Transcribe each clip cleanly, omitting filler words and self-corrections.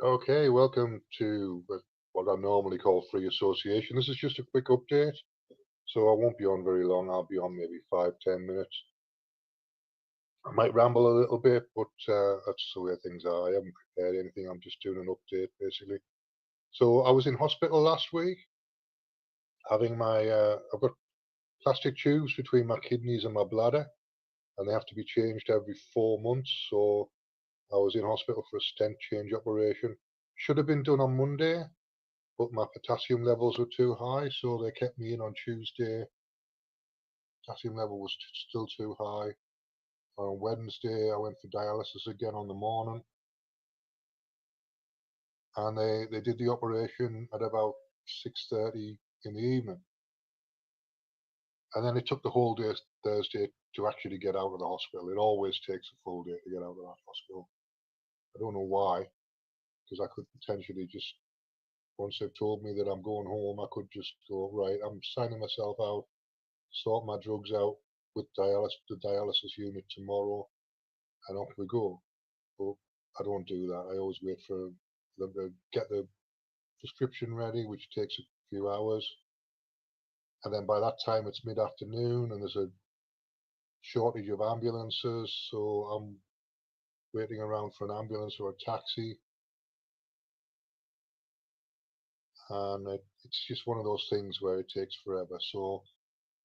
Okay, welcome to what I normally call free association. This is just a quick update, so I won't be on very long. I'll be on maybe 5, 10 minutes. I might ramble a little bit, but that's the way things are. I haven't prepared anything. I'm just doing an update, basically. So I was in hospital last week, having I've got plastic tubes between my kidneys and my bladder, and they have to be changed every 4 months. So I was in hospital for a stent change operation. Should have been done on Monday, but my potassium levels were too high, so they kept me in on Tuesday. Potassium level was still too high. On Wednesday, I went for dialysis again on the morning, and they did the operation at about 6:30 in the evening, and then it took the whole day Thursday to actually get out of the hospital. It always takes a full day to get out of that hospital. I don't know why, because I could potentially just once they've told me that I'm going home, I could just go right. I'm signing myself out, sort my drugs out with the dialysis unit tomorrow, and off we go. But I don't do that. I always wait for them to get the prescription ready, which takes a few hours, and then by that time it's mid-afternoon, and there's a shortage of ambulances, so I'm waiting around for an ambulance or a taxi, and it's just one of those things where it takes forever. So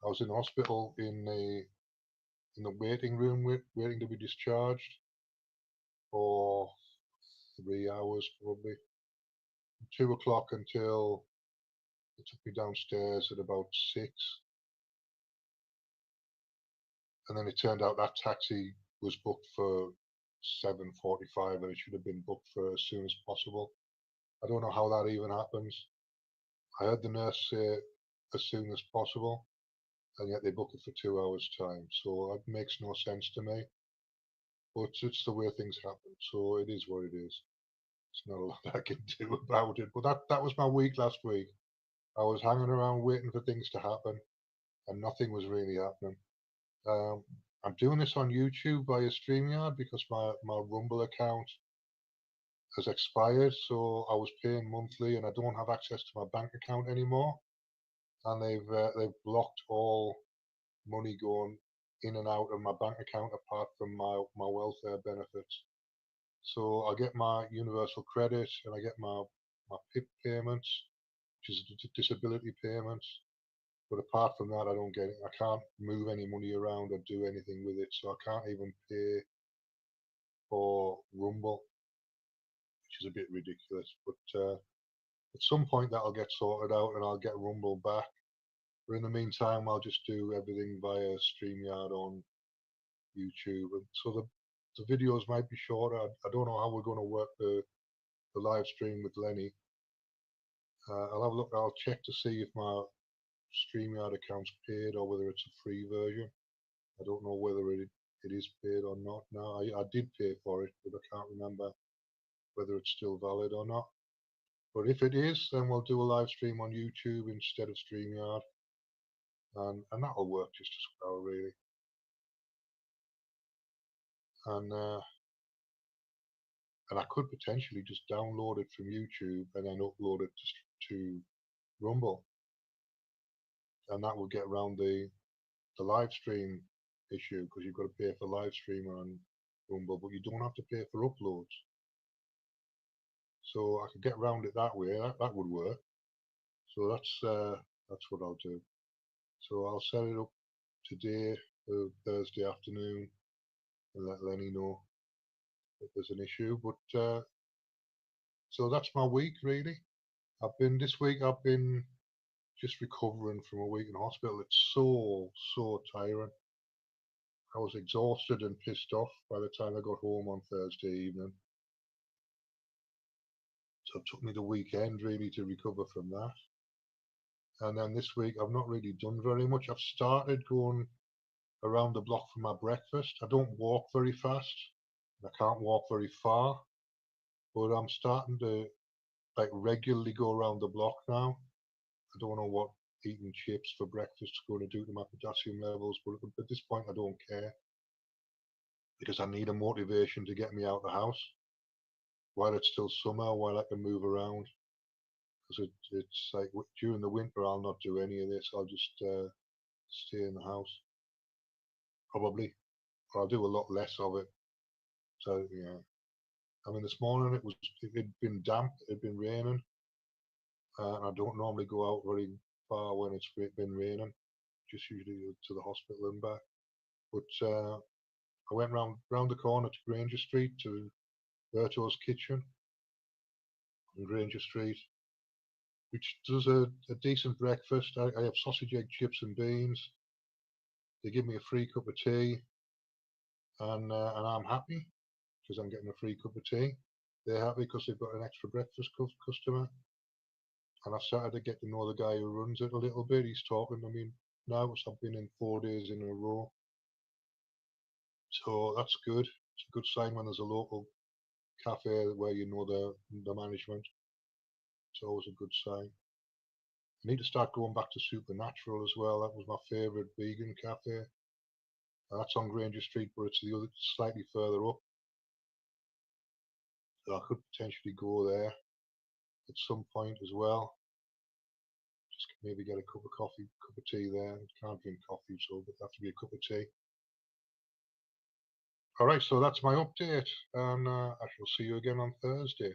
I was in hospital in the waiting room, waiting to be discharged for 3 hours probably, 2 o'clock until they took me downstairs at about 6, and then it turned out that taxi was booked for 7:45, and it should have been booked for as soon as possible. I don't know how that even happens. I heard the nurse say as soon as possible, and yet they book it for 2 hours time. So it makes no sense to me. But it's the way things happen. So it is what it is. It's not a lot I can do about it. But that was my week last week. I was hanging around waiting for things to happen, and nothing was really happening. Um, I'm doing this on YouTube via Streamyard because my Rumble account has expired, so I was paying monthly, and I don't have access to my bank account anymore. And they've blocked all money going in and out of my bank account apart from my welfare benefits. So I get my universal credit and I get my PIP payments, which is disability payments. But apart from that, I don't get it. I can't move any money around or do anything with it, so I can't even pay for Rumble, which is a bit ridiculous. But at some point, that'll get sorted out, and I'll get Rumble back. But in the meantime, I'll just do everything via StreamYard on YouTube, and so the videos might be shorter. I don't know how we're going to work the live stream with Lenny. I'll have a look. I'll check to see if my StreamYard account's paid or whether it's a free version. I don't know whether it is paid or not. No, I did pay for it, but I can't remember whether it's still valid or not. But if it is, then we'll do a live stream on YouTube instead of StreamYard, and that'll work just as well, really. And and I could potentially just download it from YouTube and then upload it to Rumble, and that would get around the live stream issue because you've got to pay for live stream on Rumble, but you don't have to pay for uploads. So I could get around it that way. That would work. So that's what I'll do. So I'll set it up today, Thursday afternoon, and let Lenny know if there's an issue. But so that's my week really. This week I've been just recovering from a week in hospital. It's so tiring. I was exhausted and pissed off by the time I got home on Thursday evening. So it took me the weekend really to recover from that. And then this week I've not really done very much. I've started going around the block for my breakfast. I don't walk very fast. I can't walk very far, but I'm starting to like regularly go around the block now. I don't know what eating chips for breakfast is going to do to my potassium levels, but at this point I don't care because I need a motivation to get me out of the house. while it's still summer, while I can move around. Because it's like during the winter, I'll not do any of this. I'll just stay in the house, probably. Or I'll do a lot less of it. So yeah, I mean, this morning it had been damp, it had been raining, and I don't normally go out very far when it's been raining. Just usually to the hospital and back. But I went round the corner to Granger Street to Berto's Kitchen on Granger Street, which does a decent breakfast. I have sausage, egg, chips, and beans. They give me a free cup of tea, and I'm happy because I'm getting a free cup of tea. They're happy because they've got an extra breakfast customer. And I've started to get to know the guy who runs it a little bit. He's talking to me now, so I've been in 4 days in a row. So that's good. It's a good sign when there's a local cafe where you know the management. It's always a good sign. I need to start going back to Supernatural as well. That was my favourite vegan cafe. That's on Granger Street, but it's the other slightly further up. So I could potentially go there at some point as well. Just maybe get a cup of tea there. I can't drink coffee, so it'll have to be a cup of tea. All right, so that's my update, and I shall see you again on Thursday.